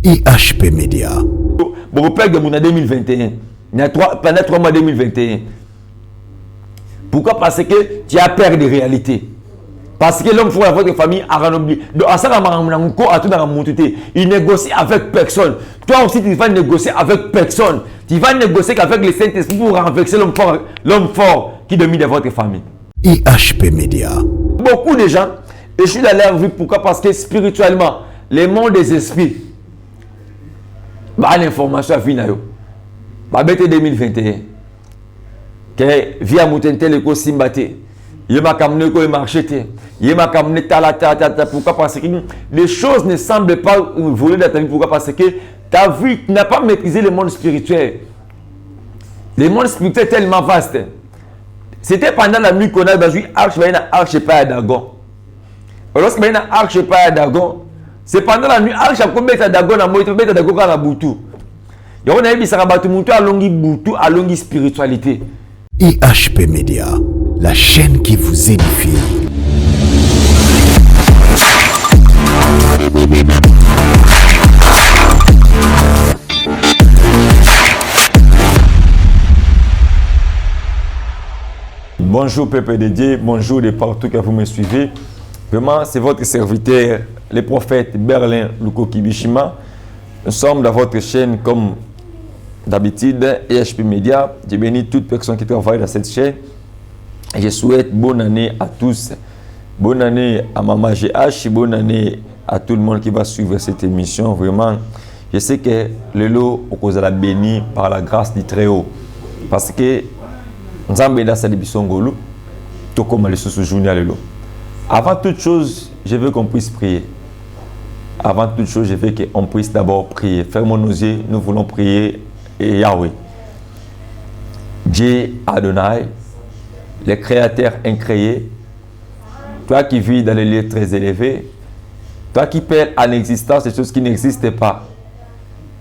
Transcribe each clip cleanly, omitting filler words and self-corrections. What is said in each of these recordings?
IHP Media. Bon, père de mon 2021. Pendant 3 mois 2021. Pourquoi? Parce que tu as peur de réalité. Parce que l'homme faut avoir votre famille à renouveler. Donc, à ça, il négocie avec personne. Toi aussi, tu vas négocier avec personne. Tu vas négocier qu'avec le Saint-Esprit pour renverser l'homme fort qui domine votre famille. IHP Media. Beaucoup de gens échouent dans leur vie. Pourquoi? Parce que spirituellement, les mondes des esprits, l'information a fini. Bête 2021. Que via Moutente le ko simbate. Il m'a camené ko marché. Il m'a camené ta. Pourquoi? Parce que les choses ne semblent pas voler dans ta vie. Pourquoi? Parce que ta vie n'a pas maîtrisé le monde spirituel. Le monde spirituel est tellement vaste. C'était pendant la nuit qu'on a besoin arche pas à Dagon. Lorsque il y a arche pas à Dagon, c'est pendant la nuit arche a combien à Dagon à Moïse, à Dagon à la Boutou. Il y a un bisarabatu Moutou à longue Boutou à longue spiritualité. IHP Media, la chaîne qui vous édifie. Bonjour peuple de Dieu, bonjour de partout que vous me suivez. Vraiment, c'est votre serviteur, le prophète Berlin Lukoki Bishima. Nous sommes dans votre chaîne comme d'habitude, IHP Media. Je bénis toute personne qui travaille dans cette chaîne. Et je souhaite bonne année à tous. Bonne année à Maman GH, bonne année à tout le monde qui va suivre cette émission. Vraiment, je sais que le lot au cause de la béni par la grâce du Très-Haut. Parce que nous avons béni à cette émission Golo, tout comme le sous-journal le lot. Avant toute chose, je veux qu'on puisse prier. Avant toute chose, je veux qu'on puisse d'abord prier. Fermons nos yeux, nous voulons prier et Yahweh. Dieu Adonai, le créateur incréé, toi qui vis dans les lieux très élevés, toi qui pèles en existence des choses qui n'existent pas,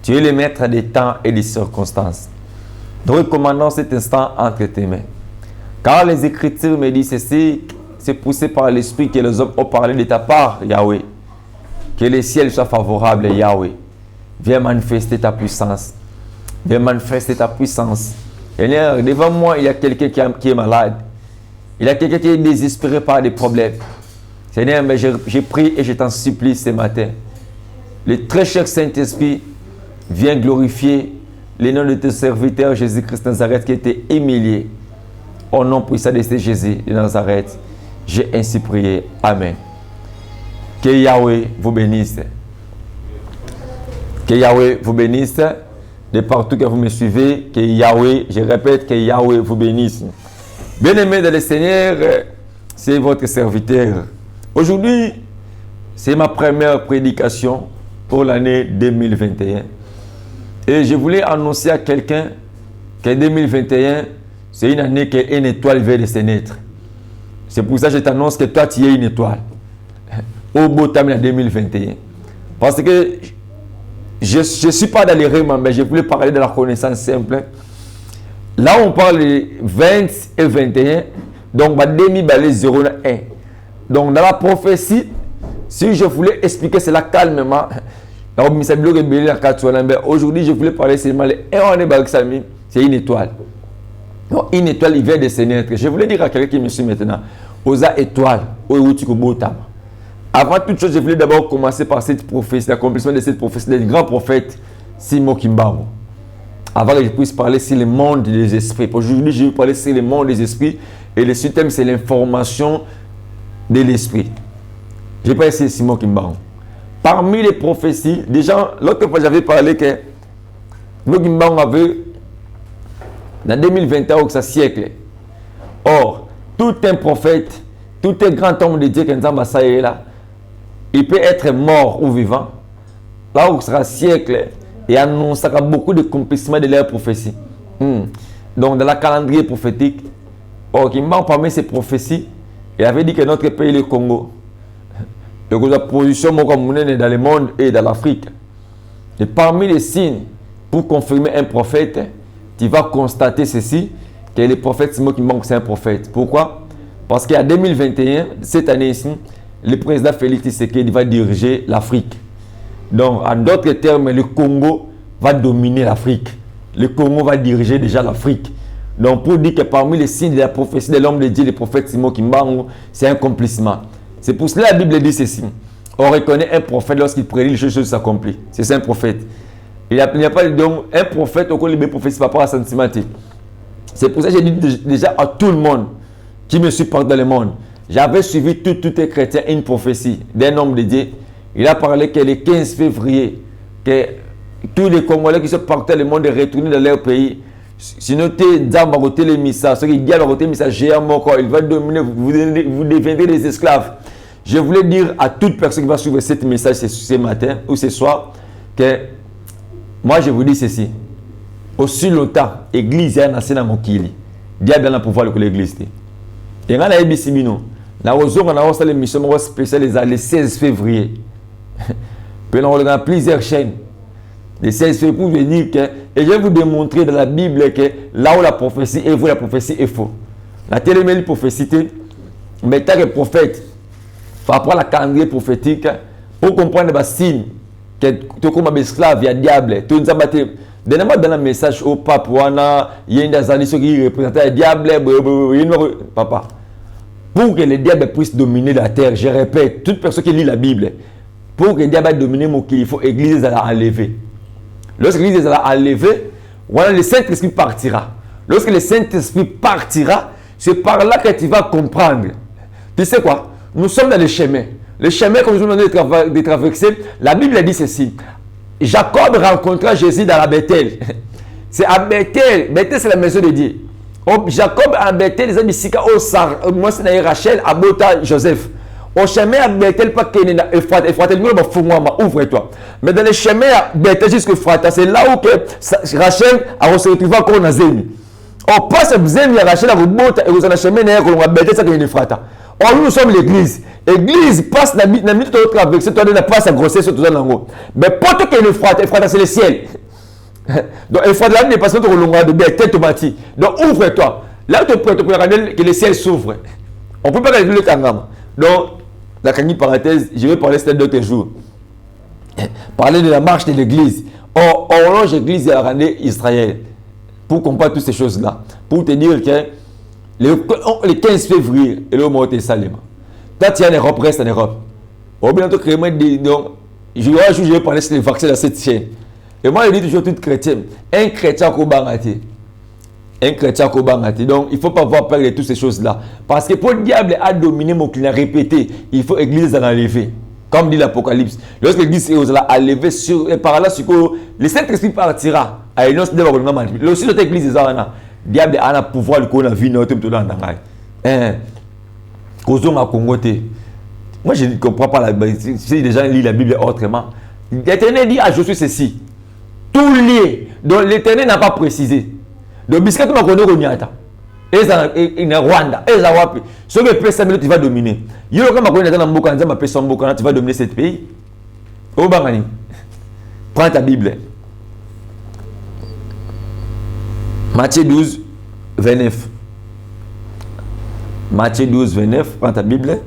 tu es le maître des temps et des circonstances. Nous recommandons cet instant entre tes mains. Car les Écritures me disent ceci, c'est poussé par l'Esprit que les hommes ont parlé de ta part, Yahweh. Que le ciel soit favorable, Yahweh. Viens manifester ta puissance. Viens manifester ta puissance. Seigneur, devant moi, il y a quelqu'un qui est malade. Il y a quelqu'un qui est désespéré par des problèmes. Seigneur, mais je prie et je t'en supplie ce matin. Le très cher Saint-Esprit, viens glorifier le nom de ton serviteur Jésus-Christ de Nazareth qui était humilié. Au nom puissant de Jésus de Nazareth, j'ai ainsi prié. Amen. Que Yahweh vous bénisse. Que Yahweh vous bénisse. De partout que vous me suivez, que Yahweh, je répète, que Yahweh vous bénisse. Bien-aimés dans le Seigneur, c'est votre serviteur. Aujourd'hui, c'est ma première prédication pour l'année 2021. Et je voulais annoncer à quelqu'un que 2021, c'est une année qu'une étoile vient de se naître. C'est pour ça que je t'annonce que toi, tu es une étoile. Au beau temps de 2021. Parce que je ne suis pas dans les règlements, mais je voulais parler de la connaissance simple. Là, on parle de 20 et 21. Donc, 2001. Donc, dans la prophétie, si je voulais expliquer cela calmement, aujourd'hui, je voulais parler seulement de c'est une étoile. Donc, une étoile, il vient de se naître. Je voulais dire à quelqu'un qui me suit maintenant, Osa étoile, avant toute chose, je voulais d'abord commencer par cette prophétie, l'accomplissement de cette prophétie du grand prophète Simon Kimbangu. Avant que je puisse parler sur le monde des esprits. Aujourd'hui, je vais parler sur le monde des esprits et le thème, c'est l'information de l'esprit. Je vais parler sur Simon Kimbangu. Parmi les prophéties, déjà, l'autre fois, j'avais parlé que Simon Kimbangu avait, dans 2021, au siècle. Or, tout un prophète, tout un grand homme de Dieu qui est là, il peut être mort ou vivant. Là où sera siècle et annoncera beaucoup de accomplissements de leur prophétie. Donc, dans la calendrier prophétique, parmi ces prophéties, il avait dit que notre pays, le Congo, la position dans le monde et dans l'Afrique. Et parmi les signes pour confirmer un prophète, tu vas constater ceci, que le prophète Simon Kimbangu, c'est un prophète. Pourquoi? Parce qu'en 2021, cette année ici, le président Félix Tshisekedi va diriger l'Afrique. Donc, en d'autres termes, le Congo va dominer l'Afrique. Le Congo va diriger déjà l'Afrique. Donc, pour dire que parmi les signes de la prophétie de l'homme de Dieu, le prophète Simon Kimbangu, c'est un accomplissement. C'est pour cela que la Bible dit ceci. On reconnaît un prophète lorsqu'il prédit, les choses s'accomplissent. C'est un prophète. Il n'y a pas donc un prophète au les prophéties par rapport à sentiment. C'est pour ça que j'ai dit déjà à tout le monde qui me supporte dans le monde. J'avais suivi tout les chrétiens une prophétie d'un homme de Dieu. Il a parlé que le 15 février, que tous les Congolais qui sont partis dans le monde de retourner dans leur pays. Sinon, les messages, ceux qui gardent les messages géants, il va dominer, vous deviendrez des esclaves. Je voulais dire à toute personne qui va suivre ce message ce matin ou ce soir que moi je vous dis ceci. Aussi longtemps, l'église est nassée dans mon kili. Diable a le pouvoir de l'église. Et quand on a dit Simino, on a fait l'émission spéciale le 16 février. Puis on a plusieurs chaînes. Le 16 février pour vous dire que, et je vais vous démontrer dans la Bible que là où la prophétie est vraie, la prophétie est faux. La télémélie prophétie, mais tant que prophète, par rapport à la calendrier prophétique, pour comprendre les signes que tu es comme un esclave, il y a diable, tu nous as battu. Dernièrement, dans le message au pape, il y a une des qui représentait le diable, papa. Pour que le diable puisse dominer la terre, je répète, toute personne qui lit la Bible, pour que le diable domine mon qu'il faut l'église à enlever. Lorsque l'église est enlevée, voilà, le Saint-Esprit partira. Lorsque le Saint-Esprit partira, c'est par là que tu vas comprendre. Tu sais quoi? Nous sommes dans le chemin. Le chemin que nous sommes de traverser, la Bible dit ceci. Jacob rencontra Jésus dans la Bethel. C'est à Bethel. Bethel, c'est la maison de Dieu. Jacob à Bethel, les amis, moi c'est Rachel, à Bota, Joseph. Au chemin à Bethel, pas qu'il y a ouvre-toi. Mais dans le chemin à Bethel jusqu'à Frata, c'est là où que Rachel a retrouvé encore dans Zémi. On passe à Zémi, Rachel a Bota, et vous avez un chemin à Bethel, ça qu'il y a Frata. Or, nous sommes l'église. L'église passe la minute de traverser, toi, la passe à grossesse sur tout ça. Mais pas tout qu'il y a Frata, c'est le ciel. Donc, il faut là, n'est pas sur le long de Bethel, tomati. Donc, ouvre-toi. Là, tu peux regarder que le ciel s'ouvre. On ne peut pas regarder le Tangama. Donc, la parenthèse, je vais parler cet autre jour. Parler de la marche de l'église. Or, l'église a rendu Israël. Pour comprendre toutes ces choses-là. Pour te dire que le 15 février, et le mot est Salem. Quand tu es en Europe, reste en Europe. Au bout de donc, je vais parler sur les vaccins dans cette chaîne. Et moi, je dis toujours tout chrétien. Un chrétien qui est un chrétien qui est donc, il ne faut pas avoir peur de toutes ces choses-là. Parce que pour le diable a dominé mon client répété, il faut l'église à l'enlever. Comme dit l'Apocalypse. Lorsque l'église est enlevée par là, le Saint-Esprit partira. Et non, c'est d'abord le aussi notre église est là. Le diable a le pouvoir de la vie, notre tout dans la moi, je ne comprends pas si les gens lisent la Bible autrement. L'Éternel dit à Josué ceci. Tout lié. Donc l'Éternel n'a pas précisé. Donc, biscuit, tu m'as connu au Niata. Et en Rwanda. Et en Wapi. Ce que peut tu vas dominer. Il y a un connu dans Mboka, tu vas dominer ce pays. Au Bangani. Prends ta Bible. Matthieu 12, 29. Matthieu 12, 29. Prends ta Bible.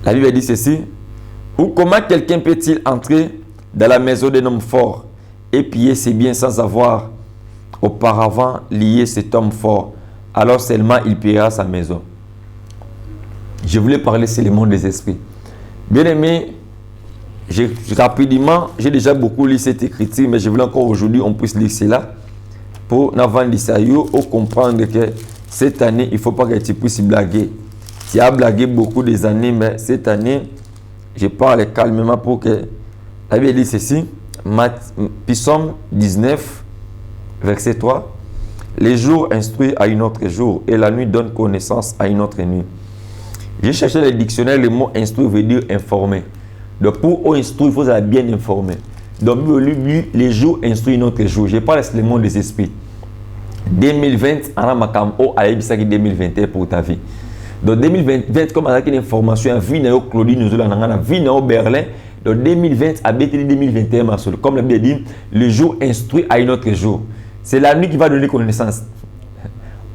La Bible dit ceci. Ou comment quelqu'un peut-il entrer dans la maison d'un homme fort et piller ses biens sans avoir auparavant lié cet homme fort, alors seulement il pillera sa maison. Je voulais parler sur le monde des esprits. Bien aimé, rapidement, j'ai déjà beaucoup lu cette écriture, mais je voulais encore aujourd'hui on puisse lire cela pour n'avoir l'Issaïo ou comprendre que cette année, il ne faut pas que tu puisses blaguer. Tu as blagué beaucoup des années, mais cette année, je parle calmement pour que la Bible dit ceci, Psaume 19, verset 3. Les jours instruisent à une autre jour et la nuit donne connaissance à une autre nuit. J'ai cherché dans le dictionnaire, le mot instruire veut dire informer. Donc pour instruire, il faut être bien informé. Donc lui, les jours instruisent une autre jour. Je parle le monde des esprits. 2020, on a Makambo à 2021 pour ta vie. Donc 2020, comme on a une information, vie na Claudie nous avons vie na Berlin. Donc 2020 à 2021, comme la Bible dit, le jour instruit à un autre jour. C'est la nuit qui va donner connaissance.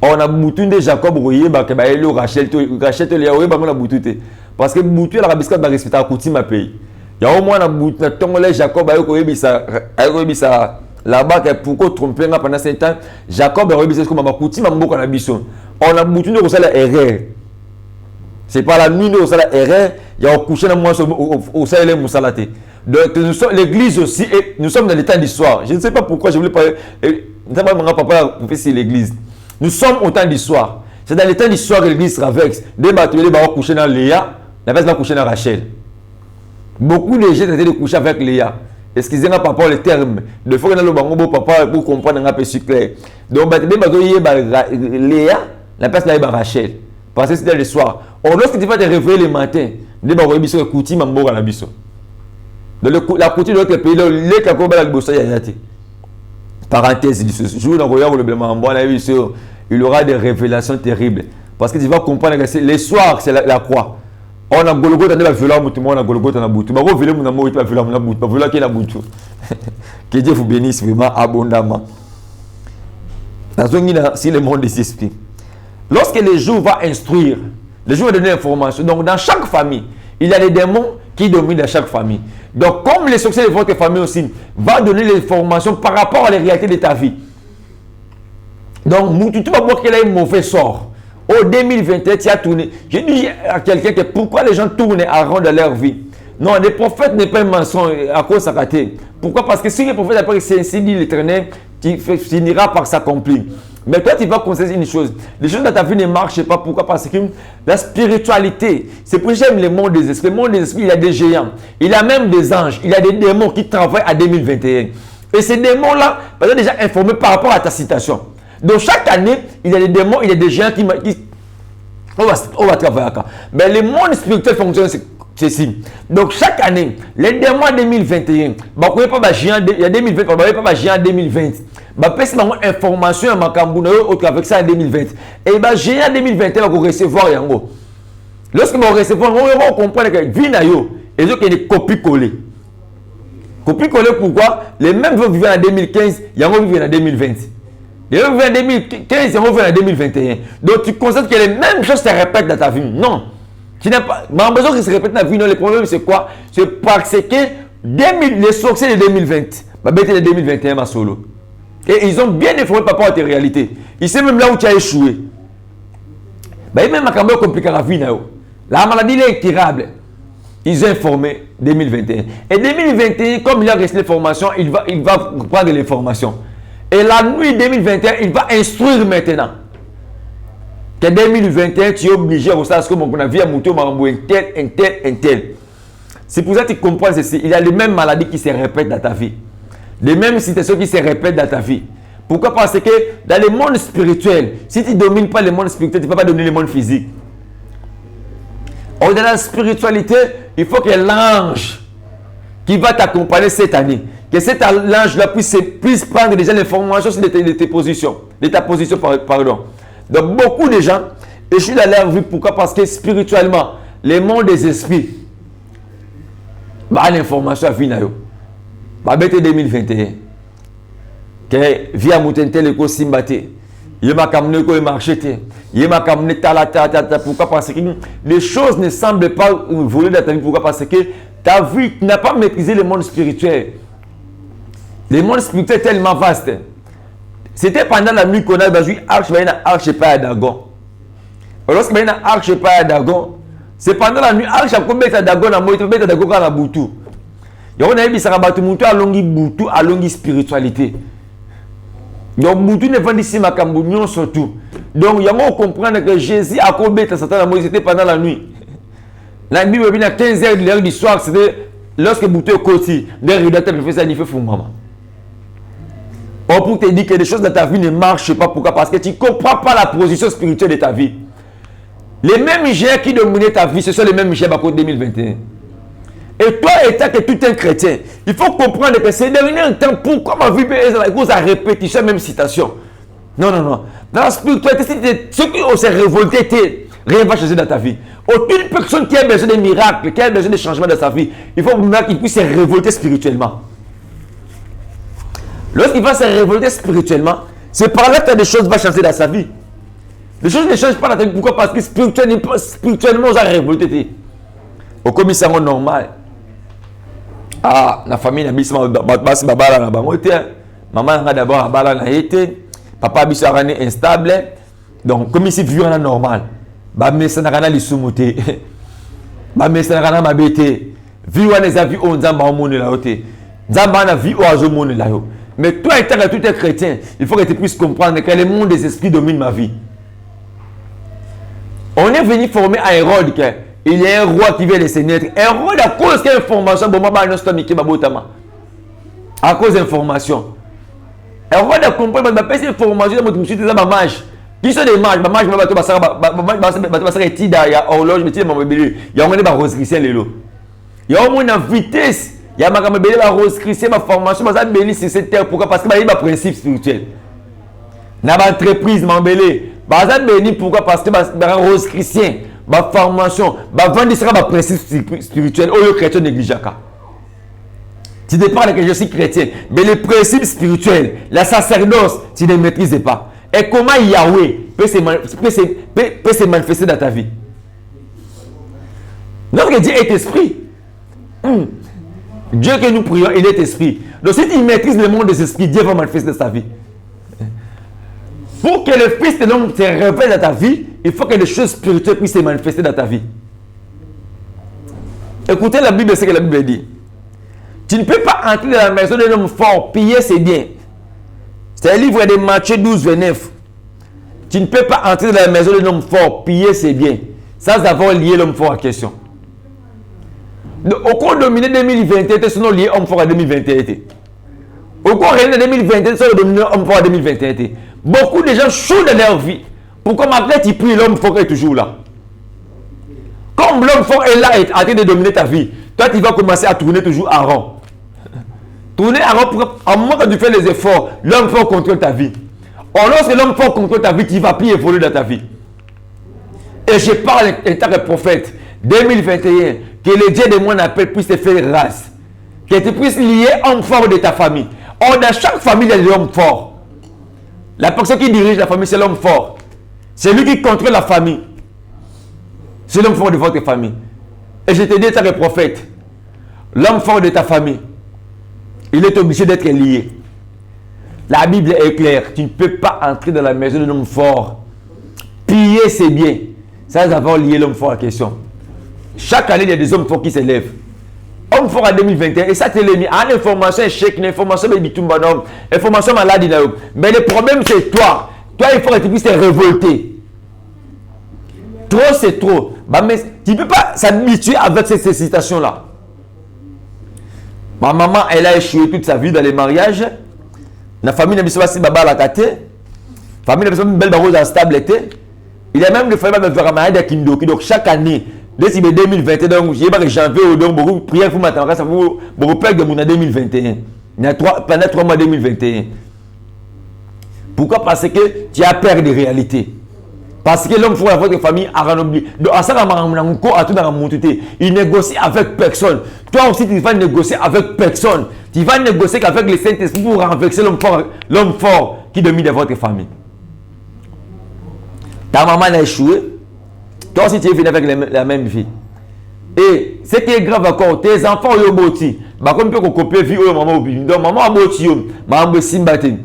On a boutu de Jacob Royer, Rachel, parce que boutu la rabisca va respecter la coutume à pays. Il y a au moins un tongolais Jacob ça là-bas pourquoi tromper pendant 7 ans Jacob a rebisé comme Makuti Mamboka na biso. On a boutu de ça la erreur. C'est pas la nuit de ça la erreur, il y a couché dans moi au Sahel Moussalate. Donc nous sommes l'église aussi et nous sommes dans l'état d'histoire. Je ne sais pas pourquoi je voulais parler mon papa c'est l'église. Nous sommes au temps d'histoire. C'est dans l'état d'histoire que l'église sera vexe. Des bateliers va coucher dans Léa, la place va coucher dans Rachel. Beaucoup de gens étaient de coucher avec Léa. Excusez-moi par rapport au terme. De fois que nous avons papa pour comprendre un peu plus clair. Donc, Léa, la place là est Rachel. Parce que c'était le soir. Or, lorsque tu vas te réveiller le matin, tu vas te coutir mambo à la biso. Donc, la couture de l'autre pays, les cacoba la bossa yayati. Parenthèse, jour dans le blanc, il y aura des révélations terribles. Parce que tu vas comprendre que les soirs, c'est la croix. On a Golgotha, on a violé mon on a Golgotha, on a boutu. On a violé mon amour, on a violé mon amour, on a violé qui a boutu. Que Dieu vous bénisse vraiment abondamment. Si le monde des esprits. Lorsque les jours vont instruire, les jours vont donner l'information. Donc, dans chaque famille, il y a des démons qui dominent dans chaque famille. Donc, comme les succès de votre famille aussi, va donner l'information par rapport à la réalité de ta vie. Donc, tu vas voir qu'il a un mauvais sort. Au 2021, tu as tourné. Je dis à quelqu'un que pourquoi les gens tournent à rond dans leur vie. Non, les prophètes n'est pas un mensonge à cause de sa raté. Pourquoi? Parce que si les prophètes après c'est ainsi dit l'Éternel, tu finiras par s'accomplir. Mais toi, tu vas constater une chose. Les choses dans ta vie ne marchent pas. Pourquoi? Parce que la spiritualité, c'est pour ça que j'aime le monde des esprits. Le monde des esprits, il y a des géants. Il y a même des anges. Il y a des démons qui travaillent à 2021. Et ces démons-là, ils sont déjà informés par rapport à ta citation. Donc, chaque année, il y a des démons, il y a des géants qui on va travailler là. Mais le monde spirituel fonctionne ceci. Donc, chaque année, les démons 2021, il y a 2020, il n'y a pas géant 2020. Bah, parce que information à Makambuna avec ça en 2020. Et bah, géant 2021 va recevoir yango. Lorsque vous recevez, on va comprendre que Vinayo, et donc il y a des copies-collées. Copies-collées pourquoi? Les mêmes vont vivre en 2015, yango vivent en 2020. Les mêmes vivent en 2015, yango vivent en 2021. Donc tu constates que les mêmes choses se répètent dans ta vie. Non. Tu n'as pas. Mais en besoin qu'ils se répètent dans ta vie, non, le problème c'est quoi? C'est parce que les succès de 2020, bah, de 2021 ma solo. Et ils ont bien informé par rapport à tes réalités. Ils savent même là où tu as échoué. Bah, même à compliqué la vie. La maladie est incurable. Ils ont informé 2021. Et 2021, comme il a resté l'information, il va prendre l'information. Et la nuit 2021, il va instruire maintenant. Que 2021, tu es obligé à ça, parce que mon vie a monté un tel. C'est pour ça que tu comprends ceci. Il y a les mêmes maladies qui se répètent dans ta vie. Les mêmes situations qui se répètent dans ta vie. Pourquoi? Parce que dans le monde spirituel, si tu ne domines pas le monde spirituel, tu ne peux pas dominer le monde physique. Au-delà de la spiritualité, il faut que l'ange qui va t'accompagner cette année, que cet ange-là puisse prendre déjà l'information de tes positions, de ta position, pardon. Donc beaucoup de gens échouent dans leur vie. Pourquoi? Parce que spirituellement, le monde des esprits, bah, l'information à Vinayo. Bah, 2021. Que via Moutentel et Simbate. Il m'a camené au marché. Il m'a camené pourquoi? Parce que les choses ne semblent pas voler dans ta vie. Pourquoi? Parce que ta vie n'a pas maîtrisé le monde spirituel. Le monde spirituel est tellement vaste. C'était pendant la nuit qu'on a joué Arche pas à Dagon. Lorsque il y a Arche pas à Dagon, c'est pendant la nuit Arche a combien de Dagon à moi, il Dagon à la Boutou. On a dit ça va à longue Boutou, à longue spiritualité. Donc Boutou ne vend ici ma cambounion surtout. Donc il y a on comprendre que Jésus a combien de Satan à moi, c'était pendant la nuit. La Bible vient à 15h de l'heure du soir, c'était lorsque Boutou est côté, les rédacteurs fait ça, il fait fou maman. Or pour te dire que les choses dans ta vie ne marchent pas, pourquoi? Parce que tu ne comprends pas la position spirituelle de ta vie. Les mêmes géants qui dominaient ta vie, ce sont les mêmes géants à côté 2021. Et toi, étant que tu es un chrétien, il faut comprendre que c'est devenu un temps. Pourquoi ma vie est à cause de la répétition, même citation? Non. Dans la spiritualité, ceux qui ont se révolté, rien ne va changer dans ta vie. Aucune personne qui a besoin de miracles, qui a besoin de changements dans sa vie, il faut qu'il puisse se révolter spirituellement. Lorsqu'il va se révolter spirituellement, c'est par là que des choses vont changer dans sa vie. Les choses ne changent pas dans ta vie. Pourquoi? Parce que spirituellement, on a révolté. Au commissariat normal. Ah, la famille n'a pas babala na bango te. Maman n'a d'abord babala na été. Papa biso arané instable. Donc comme ici vivre en normal. Ba mesa na kana lisumuté. Ba mesa na kana mabete. Vivre les avis on nzamba o monde la oté. Nzamba na vie o azo monde la yo. Mais toi étant que tu es chrétien, il faut que tu puisses comprendre que le monde des esprits domine ma vie. On est venu former à Hérode que il y a un roi qui vient de se naître. Hérode à cause de l'information, bon maman non stomach babotama. À cause d'information. Hérode a compris que cette information de monsieur des mamages. Qui sont des mages, mamage bato basara tida ya horloge mais tida mabeli. Ya on est ba rose christian lelo. Ya au moins en vitesse. Il y a ma rose christian ma formation ma béni sur cette terre pourquoi parce que il y a un principe spirituel. Na ba entreprise m'embelé. Ba béni pourquoi parce que ba rose christian ma formation ba vendre sera ma principe spirituel au lieu chrétien négligeaka. Tu te parles que je suis chrétien mais les principes spirituels, la sacerdoce, tu ne maîtrises pas. Et comment Yahweh peut se manifester dans ta vie? Notre Dieu est esprit. Dieu que nous prions, il est esprit. Donc si tu maîtrises le monde des esprits, Dieu va manifester dans ta vie. Pour que le Fils de l'homme se révèle dans ta vie, il faut que les choses spirituelles puissent se manifester dans ta vie. Écoutez la Bible, c'est ce que la Bible dit. Tu ne peux pas entrer dans la maison d'un homme fort, piller ses biens. C'est un livre de Matthieu 12, 29. Tu ne peux pas entrer dans la maison d'un homme fort, piller ses biens, sans avoir lié l'homme fort en question. Au cours dominé 2021, sinon lié homme fort à 2021. Au cours de 2021, sinon dominé homme fort à 2021. Beaucoup de gens chouent dans leur vie. Pourquoi malgré tu pries, l'homme fort est toujours là. Comme l'homme fort est là et en train de dominer ta vie, toi tu vas commencer à tourner toujours en rond. Tourner en rond, à moment que tu fais les efforts, l'homme fort contrôle ta vie. Or, lorsque l'homme fort contrôle ta vie, tu ne vas plus évoluer dans ta vie. Et je parle en tant que prophète, 2021, que le Dieu de mon appel puisse te faire grâce. Que tu puisses lier homme fort de ta famille. Or, dans chaque famille, il y a l'homme fort. La personne qui dirige la famille, c'est l'homme fort. C'est lui qui contrôle la famille. C'est l'homme fort de votre famille. Et je te dis en tant que prophète, l'homme fort de ta famille, il est obligé d'être lié. La Bible est claire. Tu ne peux pas entrer dans la maison d'un homme fort, piller ses biens, sans avoir lié l'homme fort à la question. Chaque année, il y a des hommes forts qui s'élèvent. Homme fort en 2021, et ça, tu l'as mis. En information, échec, une information, information maladie. Mais le problème, c'est toi. Toi, il faut que tu puisses te révolter. Trop, c'est trop. Bah, mais tu ne peux pas s'habituer avec cette situation-là. Ma maman, elle a échoué toute sa vie dans les mariages. La famille n'a pas si baba la kate. La famille n'a pas une belle barose stable. Il y a même des familles qui ont mariage à Kindoki. Donc chaque année, depuis 2021, donc je sais janvier, donc beaucoup de prières pour m'attendre. Ça vous beaucoup de mon 2021. Il y a pendant 3 mois 2021. Pourquoi? Parce que tu as peur de réalité. Parce que l'homme fort dans votre famille a renommé. Donc, à ça, il négocie avec personne. Toi aussi, tu vas négocier avec personne. Tu vas négocier qu'avec le Saint-Esprit pour renverser l'homme fort qui domine dans votre famille. Ta maman a échoué. Toi aussi, tu es venu avec la même vie. Et ce qui est grave encore, tes enfants ont boti. Comme tu peux copier vie au maman au donc maman a boti, maman a simbati.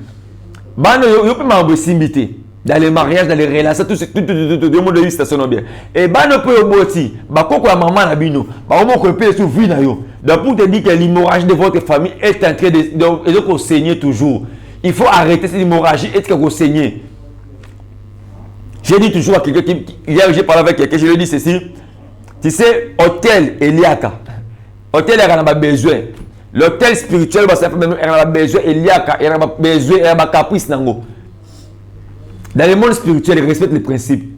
Maman a simbati. Dans les mariages, dans les relations, tout le monde a eu station bien. Et bah ne peut boti, bah quoi maman a bino, bah on peut payer sous vie na yo. Donc pour te dire que l'hémorragie de votre famille est en train de saigner toujours. Il faut arrêter cette hémorragie et que saigner. J'ai dit toujours à quelqu'un qui hier j'ai parlé avec quelqu'un, je lui ai dit ceci. Tu sais, hôtel Eliaka. Hôtel il a besoin. L'hôtel spirituel bah ça fait même il a besoin Eliaka, il a besoin il a caprice nango. Dans le monde spirituel, il respecte les principes.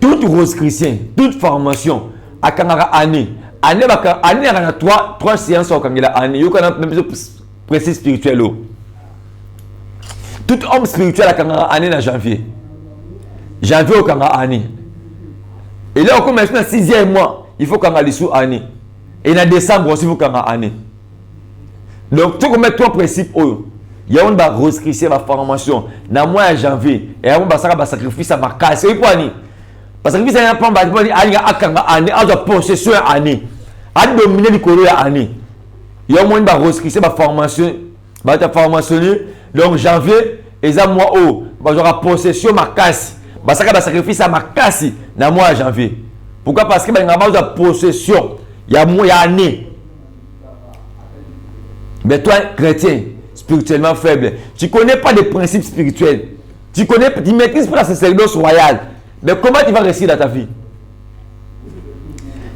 Toute rose chrétien, toute formation, à Kanara année, année à 3 séances au Kangela année, il y a même principe spirituel. Tout homme spirituel à Kanara année en janvier. Janvier au Kanara année. Et là, on commence dans le 6e mois, il faut Kanara dessous année. Et en décembre aussi, il faut Kanara année. Donc, tu commets 3 principes. Il y a une rose chrétienne ma formation dans le mois de janvier et on va sacrifice à ma casse et quoi ni parce que ça pas année à possession année à dominer le colère année Il y a moins de roscrissé, ma formation, ta formation, donc janvier, et ça mois haut, j'aurai possession ma casse, ça va sacrifice à ma casse dans mois janvier. Pourquoi? Parce que il y a possession, il y a mois, il y a année. Mais toi, chrétien, spirituellement faible, tu ne connais pas des principes spirituels, tu maîtrises pas la sacerdoce royale, mais comment tu vas réussir dans ta vie?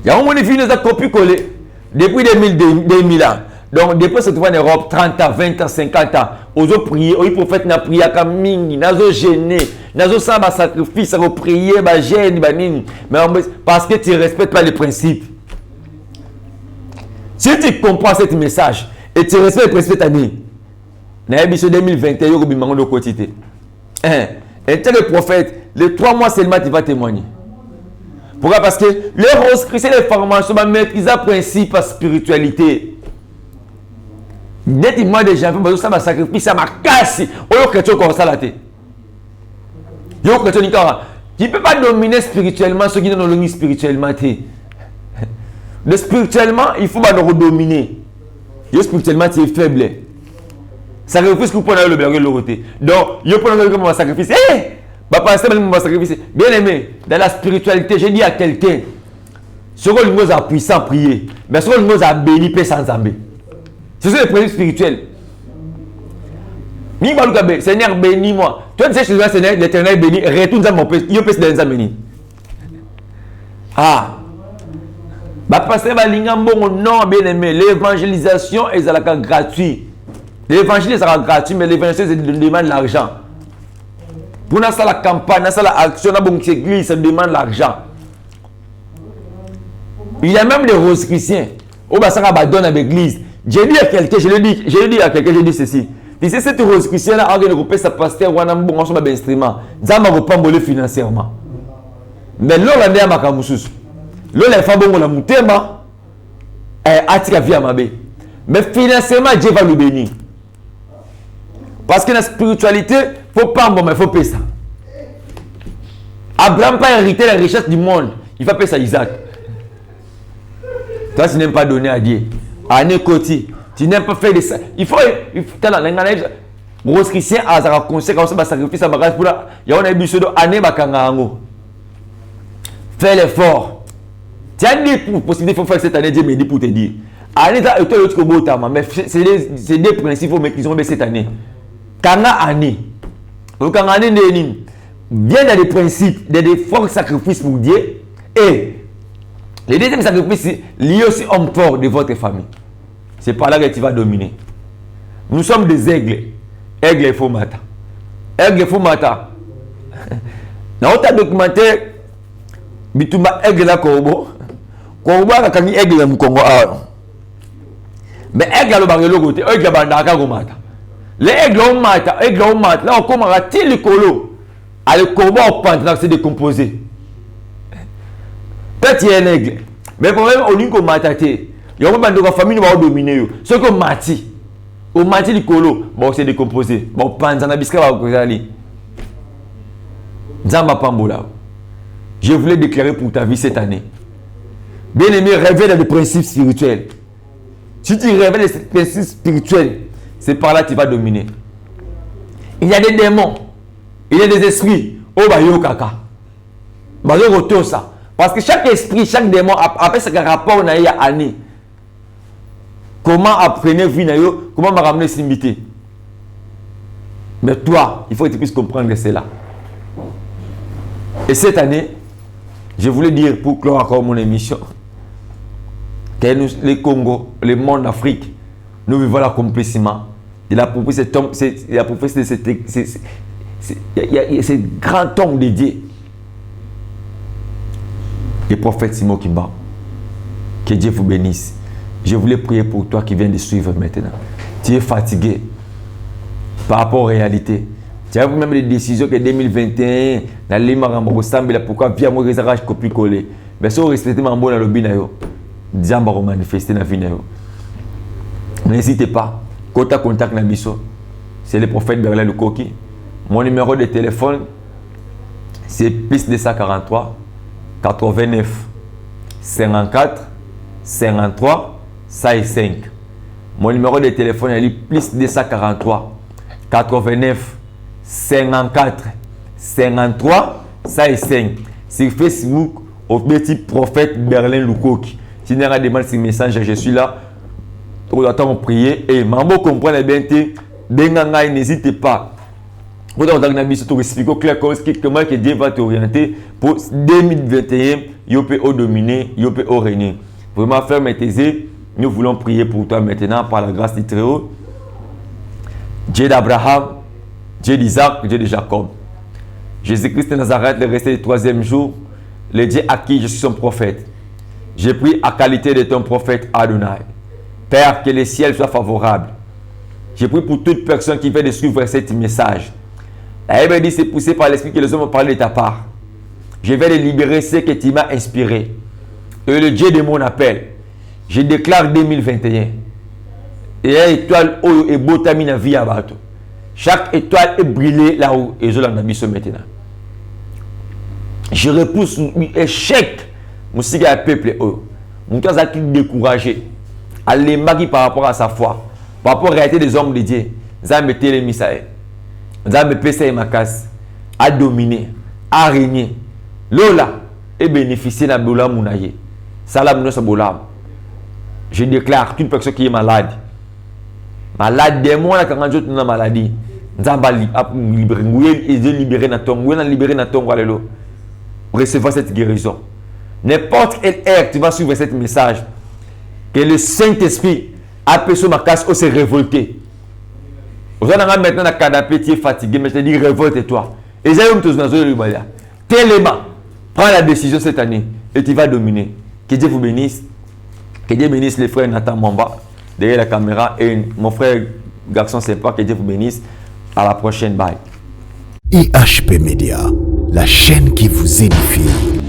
Il y a un monde qui finit à copier-coller depuis 2000 ans. Donc, depuis que tu vas en Europe, 30 ans, 20 ans, 50 ans, aux autres prier, aux prophètes n'a prié comme mini, n'a pas gêné, n'a pas ça sacrifice, n'a pas prié, n'a gêne, mais parce que tu ne respectes pas les principes. Si tu comprends ce message et tu respectes les principes cette année, dans 2021, il y a de quotité. Et tel le prophète, les 3 mois seulement, tu vas témoigner. Pourquoi? Parce que les roses chrétiens, les formations, maîtriser le principe de spiritualité. Dès que moi déjà fait ça m'a sacrifié, ça m'a cassé. Oh, chrétien comme ça la tête. Yo chrétien tu ne peux pas dominer spirituellement ceux qui ne dominent spirituellement. Le spirituellement, il faut pas nous dominer. Yo spirituellement tu es faible. Sacrifice que vous prenez le berger l'autre. Donc, yo prenez le mon sacrifice. Bien aimé, dans la spiritualité, j'ai dit à quelqu'un, ce que nous a puissant prier, mais ce que nous a béni, paix sans zambé. Ce sont les principes spirituels. Seigneur, bénis-moi. Toi, tu sais, Seigneur, l'Éternel béni, retourne dans mon péché. Il peut se donner béni. Ah. Pasteur non, bien aimé. L'évangélisation est gratuite. L'évangile sera gratuit, mais l'évangélisation demande l'argent. Pour nous, la campagne, l'action, l'église, ça demande l'argent. Il y a même des roses chrétiens. Au bas, ça va donner à l'église. J'ai dit à quelqu'un, je lui dis ceci. Tu sais, cette rose chrétienne a organisé sa pasteur, ou un bon ensemble d'instruments. Ça m'a pas volé financièrement. Mais là, on a un makamoussous. Là, les femmes ont la moutema. Elle a tiré vie à ma bé. Mais financièrement, Dieu va le bénir. Parce que dans la spiritualité, il ne faut pas bon, mais il faut payer ça. Abraham n'a pas hérité la richesse du monde. Il va payer ça à Isaac. Toi, tu n'aimes pas donner à Dieu. À Nekoti, tu n'aimes pas faire de ça. Il faut Rose Christian a un conseil comme ça, va sacrifier sa bagage pour la. Il y a un abus de année bakangango. Fais l'effort. Tu as des possibilités pour faire cette année, Dieu me dit pour te dire. Année, tu as l'autre beau temps, mais c'est des principes qu'ils ont mis cette année. Kanga année. Donc, en année, bien dans les principes, des forts sacrifices pour Dieu. Et le deuxième sacrifice, lié aussi homme fort de votre famille. C'est par là que tu vas dominer. Nous sommes des aigles. Aigle et faux matin. Aigle et faux matin. Dans votre documentaire, Bitumba aigle la Korbo. Korbo a quand aigle le Congo. Mais aigle le barrel côté, aigle bandaka go matin. Les aigles au matin, là on commence à tirer le colo. À le Korbo au pente, c'est décomposé. Peut-être il y a un aigle. Mais le problème, au lieu qu'on mataté, il y a une famille qui va dominer. Ce qu'on mati, au mati du colo, bon, c'est décomposé. Bon, panzana bisca va vous aller. Zamba Pambola. Je voulais déclarer pour ta vie cette année. Bien aimé, révèle dans les principes spirituels. Si tu révèles les principes spirituels, c'est par là que tu vas dominer. Il y a des démons, il y a des esprits. Oh, bah, yo, kaka. Bah, yo, retourne ça. Parce que chaque esprit, chaque démon, après ce rapport on a eu à année. Comment apprendre vie, comment m'a ramené Simbité. Mais toi, il faut que tu puisses comprendre cela. Et cette année, je voulais dire, pour clore encore mon émission, que nous, les Congo, le monde d'Afrique, nous vivons l'accomplissement. Il a proposé cet homme, il a proposé ce grand homme dédié. Le prophète Simon Kimba. Que Dieu vous bénisse. Je voulais prier pour toi qui viens de suivre maintenant. Tu es fatigué par rapport aux réalités. Tu as même des décisions que 2021, dans les marambos, pourquoi via moi réservage copie collé. Mais si vous respectez mon bon dans le binayo, Dieu va manifester dans la vie. N'hésitez pas. Contact Nabiso. C'est le prophète Berlin Le Koki. Mon numéro de téléphone, c'est plus 243 89 54 53 5. Mon numéro de téléphone est plus 243 89 54 53 105. Sur Facebook, au petit prophète Berlin Lukoki. Si vous avez demandé ce message, je suis là. On attend prier. Et Mambo comprend bien que n'hésitez pas. Vous avez expliqué clairement comment Dieu va t'orienter pour 2021. Yopé dominer, Yopé régner. Vraiment ferme et taisez. Nous voulons prier pour toi maintenant par la grâce du Très-Haut. Dieu d'Abraham, Dieu d'Isaac, Dieu de Jacob. Jésus-Christ de Nazareth, le resté du troisième jour, le Dieu à qui je suis son prophète. J'ai pris à qualité de ton prophète Adonai. Père, que le ciel soit favorable. J'ai pris pour toute personne qui veut suivre ce message. La Bible dit c'est poussé par l'Esprit que les hommes ont parlé de ta part. Je vais les libérer ce que tu m'as inspiré. Et le Dieu de mon appel, je déclare 2021. Et une étoile est beau tamina vie à bateau. Chaque étoile est brûlée là-haut. Et je l'en ai mis ce maintenant. Je repousse l'échec. Musique à peuple. Mon cœur a été découragé. Allez, Magui par rapport à sa foi. Par rapport à la réalité des hommes de Dieu. Zambé Télé Misaël. Zambé Pessé Makas. A dominer. A régner. Lola. Et bénéficier de Bola Mounaye. Salam Nosa Bolam. Je déclare qu'une personne qui est malade. Malade des mois, quand on a maladie. Zamba libéré. Ils ont libéré Naton. Ils ont libéré Naton. Recevoir cette guérison. N'importe quelle heure tu vas suivre ce message. Que le Saint-Esprit appelle sur ma casse ou se révolter. Vous allez maintenant dans le canapé, tu es fatigué, mais je te dis révolte-toi. Et j'ai eu tous dans le Libaya. Tellement, prends la décision cette année et tu vas dominer. Que Dieu vous bénisse. Que Dieu bénisse les frères Nathan Mamba derrière la caméra et mon frère garçon sympa. Que Dieu vous bénisse. À la prochaine. Bye. IHP Media, la chaîne qui vous édifie.